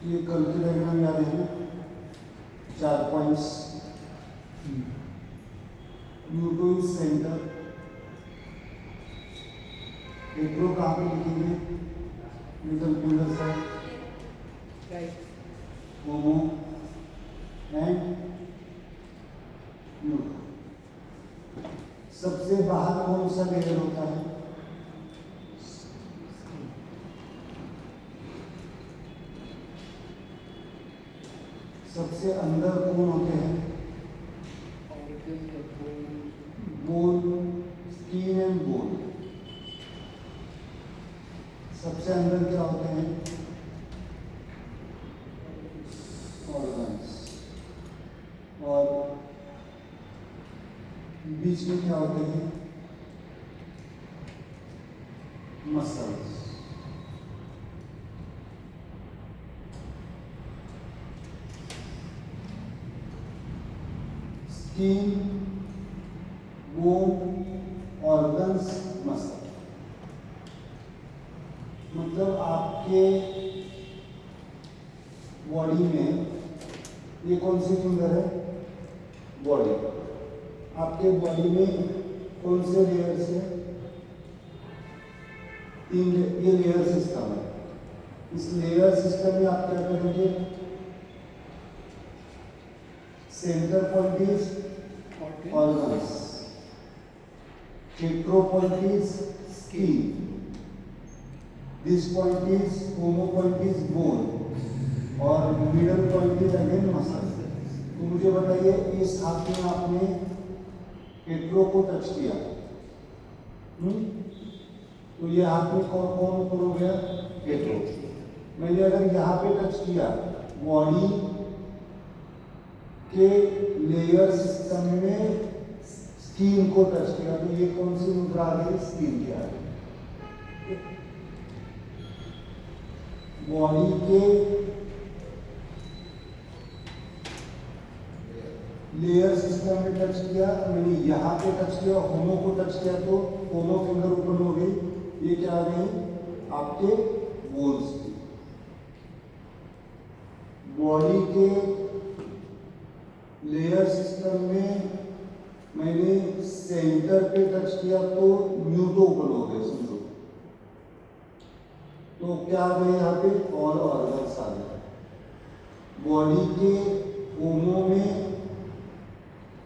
ये कल की डायग्राम याद है ना, 4 points. U2 is centre. Hetero कहाँ पे लिखेंगे? Middle finger side, right. Homo and U। सबसे बाहर कौन सा लेयर होता है? सबसे अंदर कौन होते हैं? Bone, skin and bone. सबसे अंदर क्या होते हैं? ऑर्गन्स। और बीच में क्या होते हैं? Muscles. Skin, bone, organs, muscle. मतलब आपके बॉडी में ये कौन सी फिंगर है? बॉडी। आपके बॉडी में कौन से लेयर्स है? 3। ये लेयर सिस्टम है। इस लेयर सिस्टम में आप क्या करेंगे? Centre point is organs, hetero point is skin, this point is homo point is bone और middle point is again muscle. तो मुझे बताइए, इस हाथ में आपने हेट्रो को टच किया, तो ये हाथ में कौन कौन ऊपर हो गया? हेट्रो। मैंने अगर यहाँ पे टच किया, बॉडी के लेयर सिस्टम में स्किन को टच किया, तो ये कौन सी मुद्रा आ गई? स्किन की आ गई। बॉडी के लेयर सिस्टम में टच किया, मैंने यहाँ पे टच किया, होमो को टच किया, तो होमो फिंगर ऊपर हो गई। ये क्या आ गई? आपके बोन्स की। बॉडी के लेयर सिस्टम में मैंने सेंटर पे टच किया, तो न्यूटो ऊपर हो गए, समझो। तो क्या आ गए यहाँ पे? ऑल ऑर्गन्स आ गए। बॉडी के होमो में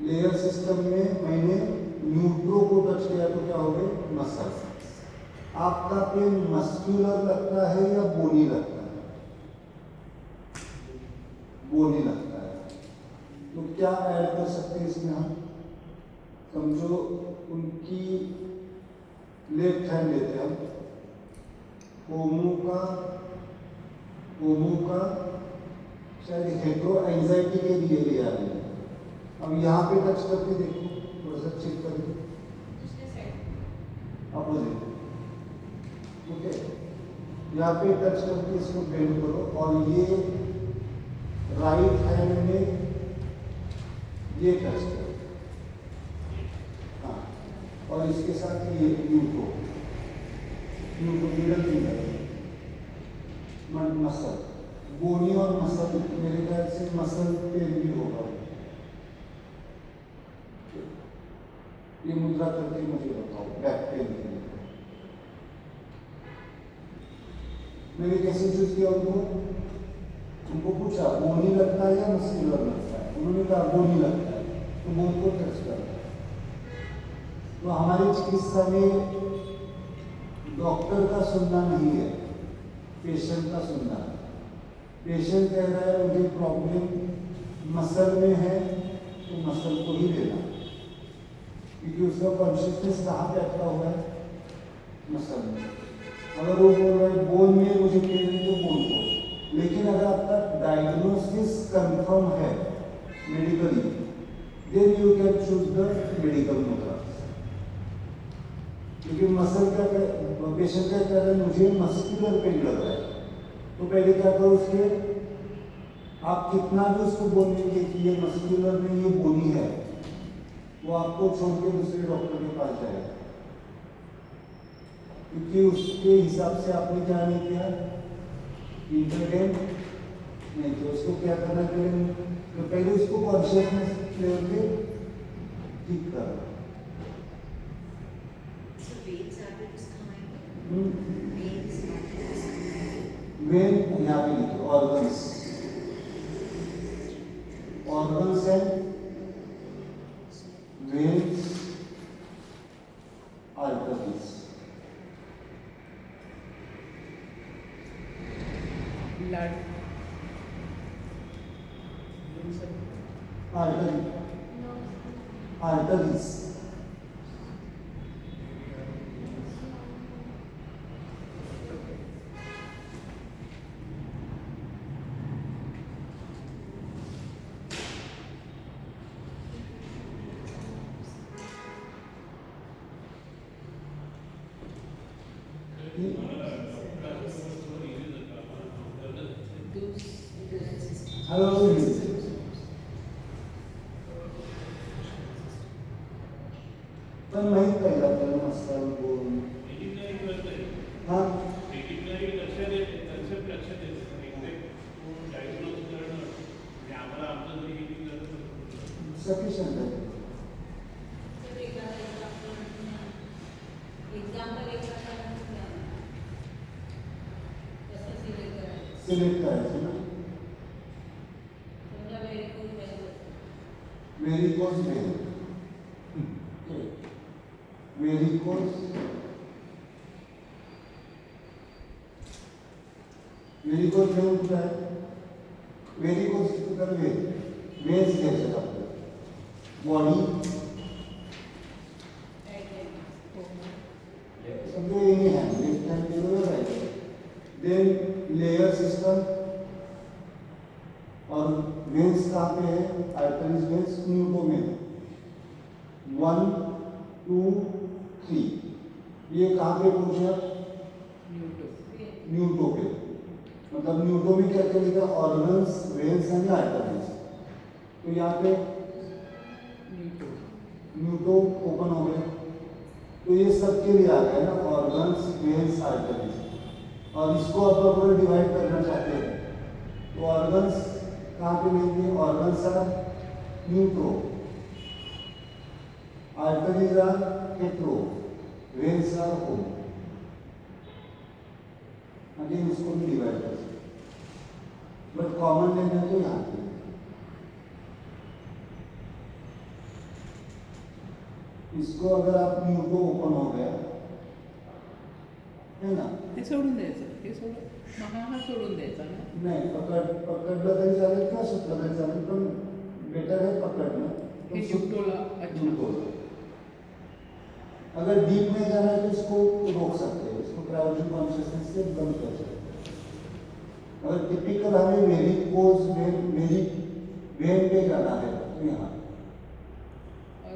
लेयर सिस्टम में मैंने न्यूट्रो को टच किया, तो क्या हो गए? मसल। आपका पेन मस्क्यूलर लगता है या बोनी लगता है? बोनी लगता है। तो क्या ऐड कर सकते हैं इसमें हम? समझो उनकी लेफ्ट हैंड लेते हैं हम, होमो का शायद हेट्रो एंजाइटी के लिए लिया है। अब यहाँ पे टच करके देखो, थोड़ा सा चेक करके, अपोजिट। ओके, यहाँ पे टच करके इसको बेंड करो, और ये राइट हैंड में ये टच करो, हाँ, और इसके साथ ये यूको मिडल फिंगर, मसल, बोनी और मसल। मेरे ख्याल से मसल पेन भी होगा। ये मुद्रा करके मुझे बताओ, बैक पेन के लिए। मैंने कैसे चूज किया उनको पूछा बोनी लगता है या मस्कुलर लगता है? उन्होंने कहा बोनी लगता है, तो बोन को टच कर। तो हमारी चिकित्सा में डॉक्टर का सुनना नहीं है, पेशेंट का सुनना है। पेशेंट कह रहा है मुझे प्रॉब्लम मसल में है, तो मसल को ही लेना, क्योंकि उसका कॉन्शियसनेस कहाँ पे अटका हुआ है? मसल में। अगर वो बोल रहा है बोन में मुझे पेन है, तो बोन को। लेकिन अगर आपका डायग्नोसिस कंफर्म है medically, then you can choose the medical मुद्रा। क्योंकि मसल का पेशेंट का कह रहा है मुझे मस्कुलर पेन लग रहा है, तो पहले क्या करो, उसके आप कितना भी उसको बोलेंगे कि ये मस्कुलर में ये बोनी है, वो आपको छोड़ के दूसरे डॉक्टर के पास जाएगा, क्योंकि उसके हिसाब से आपने क्या नहीं किया? इंटरवेन नहीं तो उसको क्या करना चाहिए, तो पहले उसको कॉन्शियसनेस लेवल पे ठीक करो। So veins are this kind. Veins are this kind. When यहाँ पे लिखो, ऑर्गन्स, ऑर्गन्स है, veins, arteries. blood. Artery, arteries, hello पण माहित पाहिजे आपल्याला मसाल बोल। हाँ सफिशियंट है। सिलेक्ट करायचं ना, varicose vein, varicose, varicose vein कुठं आहे, वेरिकोज कुठं वेन, वेन्स घ्यायचे आपल्याला, बॉडी समझो ये नहीं है, लेफ्ट हैंड के लिए राइट, देन लेयर सिस्टम, और वेन्स कहाँ पे है, आर्टरीज वेन्स न्यूटो में 1 2 3, ये कहाँ पे पहुंचे, न्यूटो पे, मतलब न्यूटो में क्या क्या लिखा, ऑर्गन्स, वेन्स एंड आर्टरीज। तो यहाँ पे न्यूटो ओपन हो गया, तो ये सब के लिए आ गया ना, ऑर्गन्स, वेन्स, आर्टरीज। और इसको अब अपन डिवाइड करना चाहते हैं, तो ऑर्गन्स कहाँ पे लेंगे, organs are neutro, arteries are hetero, veins are homo. Again इसको भी डिवाइड कर सकते, बट कॉमन लेना तो यहाँ पे इसको अगर आप न्यूट्रो ओपन हो गया है ना, ते सोडून द्यायचं, ते सोडून हा सोडून द्यायचा ना, नाही पकडलं तरी चालेल किंवा सुटलं तरी चालेल, पण बेटर है पकडणं। हे न्यूट्रोला, अच्छा न्यूट्रोला अगर डीप में जाना है तो इसको रोक सकते हैं, इसको क्रायोजेनिक कॉन्शियसनेस से बंद कर सकते हैं। अगर टिपिकल हमें वेरिकोज वेन पे जाना है तो यहाँ, और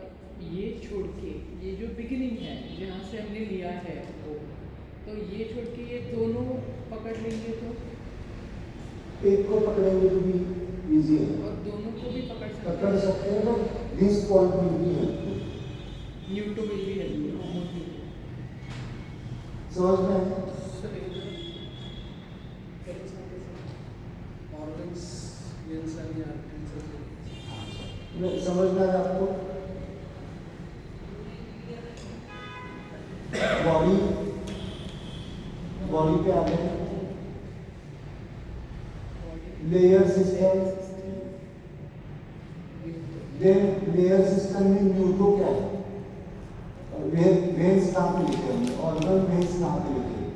ये छोड़ के ये जो बिगिनिंग है जहाँ से हमने लिया है वो, तो ये छोड़ के ये दोनों पकड़ लेंगे तो एक को पकड़ेंगे तो भी इजी है, और दोनों को भी पकड़ सकते हैं, but this point will be helpful, neutro will be helpful. समझ में आया? ऑर्गन्स, वेन्स आणि आर्टरीज समझ में आया आपको? बॉडी, बॉडी पे आ गए, layer system, then layer system में न्यूट्रो क्या है, वेन्स कहाँ पे लिखे हैं, ऑर्गन वेन्स कहाँ पे लिखे हैं,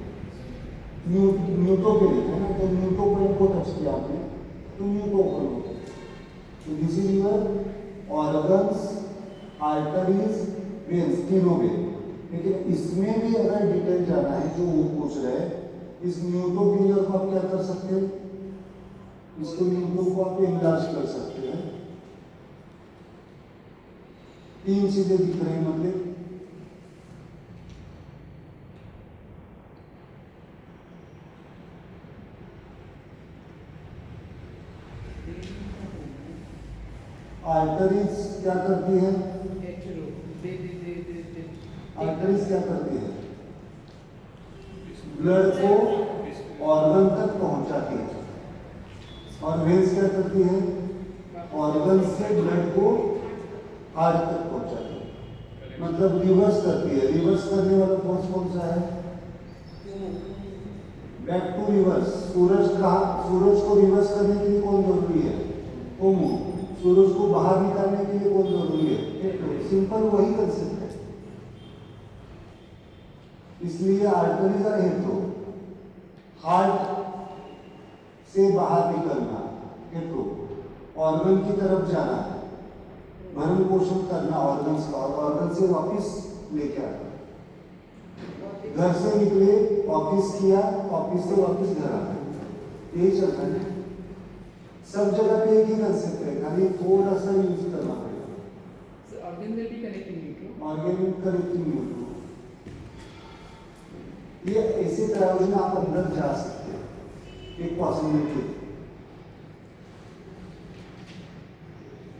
न्यूट्रो पे लिखे ना, तो न्यूट्रो पॉइंट को टच किया आपने तो न्यूट्रो ओपन हो गया। तो this is your organs, arteries, veins, तीनों वेन। लेकिन इसमें भी अगर डिटेल जाना है जो वो पूछ रहे हैं, इस न्यूट्रो फिंगर को आप क्या कर सकते हैं, इसको न्यूट्रो को आप इनलार्ज कर सकते हैं। 3 चीजें दिख रही हैं, मतलब आर्टरीज क्या करती है, आर्टरीज क्या करती है, ब्लड को ऑर्गन तक पहुंचाती है, और वेन्स क्या करती है, ऑर्गन से ब्लड को हार्ट तक पहुंचाती है, मतलब रिवर्स करती है। रिवर्स करने वाला फोर्स कौन सा है, बैक टू रिवर्स। सूरज को रिवर्स करने के लिए कौन जरूरी है, ओमो। सूरज को बाहर निकालने के लिए कौन जरूरी है, सिंपल वही कंसेप्ट है। इसलिए आर्टरीज आर हेट्रो, हार्ट से बाहर निकलना हेट्रो, ऑर्गन की तरफ जाना, भरण पोषण करना ऑर्गन्स का, और ऑर्गन से वापस लेके आना। घर से निकले, ऑफिस किया, ऑफिस से वापस घर आना, यही चलता है। सब जगह पे एक ही कंसेप्ट है, खाली थोड़ा सा यूज करना पड़ेगा। Organ will be connecting neutral, organ connecting neutral, ये ऐसे ट्रैवल में आप अंदर जा सकते हैं, एक पॉसिबिलिटी।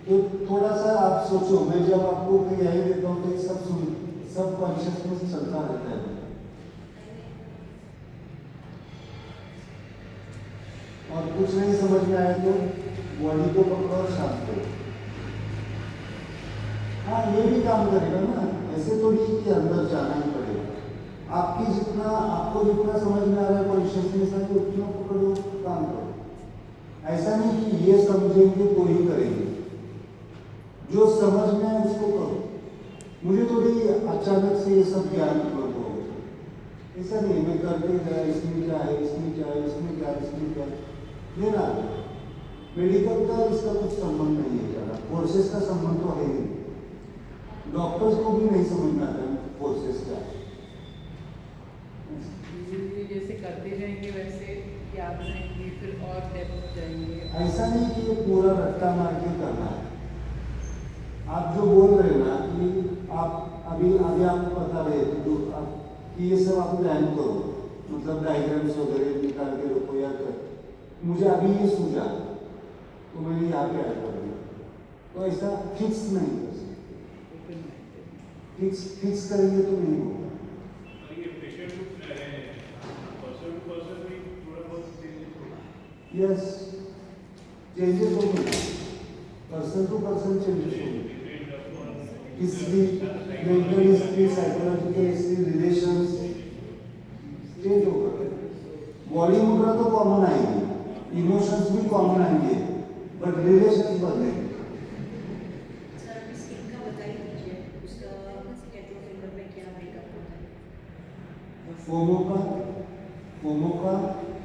तो थोड़ा सा आप सोचो, मैं जब आपको यही देता हूँ तो ये सब कॉन्शियसनेस चलता रहता है। और कुछ नहीं समझ में आया तो बॉडी को पकड़ो और शांत करो। हाँ, ये भी काम करेगा ना, ऐसे थोड़ी कि अंदर जाना ही पड़ेगा। आपको जितना समझ में आ रहा है कॉन्शियसनेस है, उतना पकड़ो, काम करो। ऐसा नहीं कि ये समझेंगे तो ही करेंगे, जो समझ में आए उसको करो। मुझे थोड़ी अचानक से ये सब ज्ञान कर दो, ऐसा नहीं मैं करते गया, इसमें क्या है, इसमें क्या है, इसमें क्या है, इसमें क्या है, लेना। मेडिकल का इसका कुछ संबंध नहीं है ज़्यादा, फोर्सेस का संबंध तो है ही नहीं। डॉक्टर्स को भी नहीं समझ में आता है फोर्सेस क्या है। जैसे करते जाएंगे वैसे याद रहेंगे, फिर और डेप्थ जाएंगे। ऐसा नहीं कि ये पूरा रट्टा मार के करना है। आप जो बोल रहे हैं ना कि आप अभी आपको पता रहे कि ये सब आप प्लान करो, मतलब डायग्राम्स वगैरह निकाल के रखो या कर, मुझे अभी ये सूझा तो मैंने यहाँ पे ऐड कर दिया। तो ऐसा फिक्स नहीं कर सकते, फिक्स करेंगे तो नहीं होगा। यस, चेंजेस होंगे, पर्सन टू पर्सन चेंजेस होंगे। History, mental history, psychological history, relations change होगा। बॉडी मुद्रा तो कॉमन आएगी, इमोशंस भी कॉमन आएंगे, बट रिलेशंस बदलेंगे। सर अभी स्किन का बता ही दीजिए, उसका एट्रो फिंगर में क्या ब्रेकअप होता है? फोमो का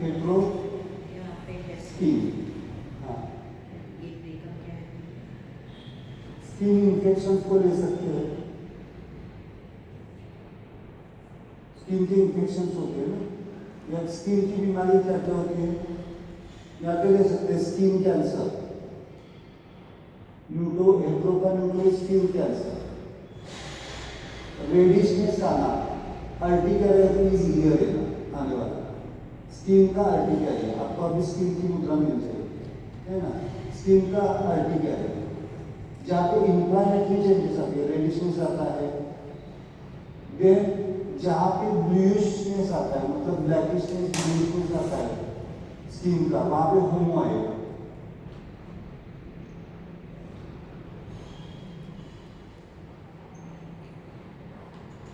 हेट्रो यहाँ पे है स्किन। हाँ, ये ब्रेकअप क्या है? स्किन इन्फेक्शन को ले सकते हैं, स्किन के इन्फेक्शन होते हैं ना, या स्किन की बीमारी क्या क्या होती है, यहाँ पे ले सकते हैं स्किन कैंसर, हेट्रो का न्यूट्रो स्किन कैंसर, रेडिशनेस आना, अर्टिकेरिया तो इजीली रहेगा आने वाला, स्किन का अर्टिकेरिया, आपको अभी स्किन की मुद्रा मिल जाएगी, है ना, स्किन का अर्टिकेरिया, जहाँ पे इन्फ्लामेटरी चेंजेस आती है, रेडिशनेस आता है। देन जहाँ पे ब्लूइशनेस आता है, मतलब ब्लैकिशनेस ब्लूइशनेस आता है स्किन का, वहाँ पे होमो आएगा।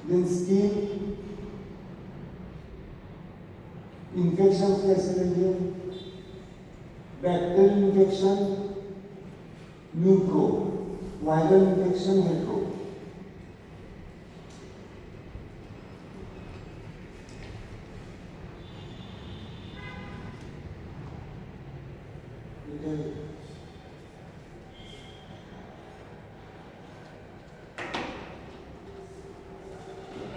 देन स्किन इन्फेक्शन कैसे लेंगे, bacterial infection neutro, viral infection hetero.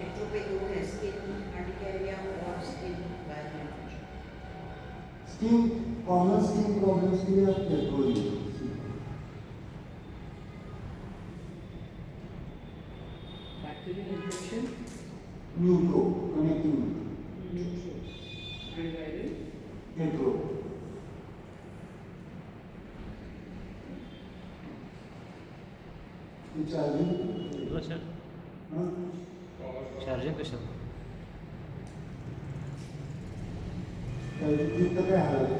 एट्रो पे दो है, स्किन अर्टिकेरिया और skin viral infection. Skin common skin problems के लिए आप हेट्रो लीजिए। Bacterial infection neutro connecting neutro, viral hetero. Charging sir हाँ, चार्जिंग कशाला? चार्जिंग काय हालत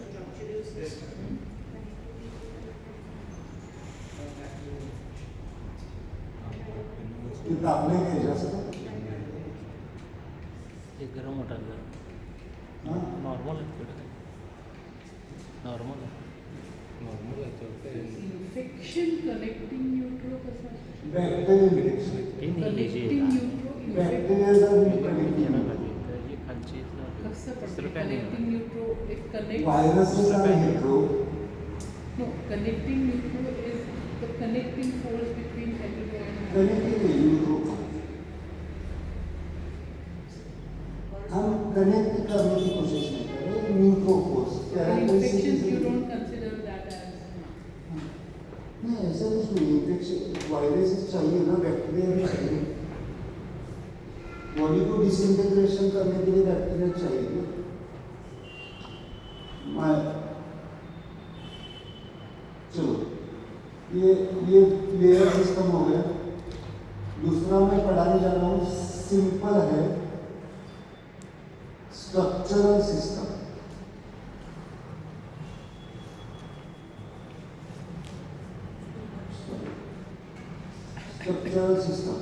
Structural system. कि तापने के जैसे ये गर्म होता है हाँ नॉर्मल है नॉर्मल है इन्फेक्शन कनेक्टिंग न्यूट्रो कसा बैक्टीरियल इन्फेक्शन हे नाही हे जे कनेक्टिंग न्यूट्रो बैक्टीरियल ये खालची कसं दुसरं पडतं काय कनेक्टिंग नाही न्यूट्रो एक कनेक्ट वायरसेस आणि hetero no connecting neutro is the connecting force between hetero and homo. Connecting neutro हम कनेक्ट करने की कोशिश नहीं कर रहे neutro force Infections you don't consider that as नहीं ऐसा कुछ नहीं इन्फेक्शन वायरसेस चाहिए ना बैक्टीरिया भी चाहिए बॉडी को डिसइंटीग्रेशन करने के लिए बैक्टीरिया चाहिए ना चलो ये लेयर सिस्टम हो गया दूसरा मैं पढ़ाने जा रहा हूँ सिंपल है स्ट्रक्चरल सिस्टम स्ट्रक्चरल सिस्टम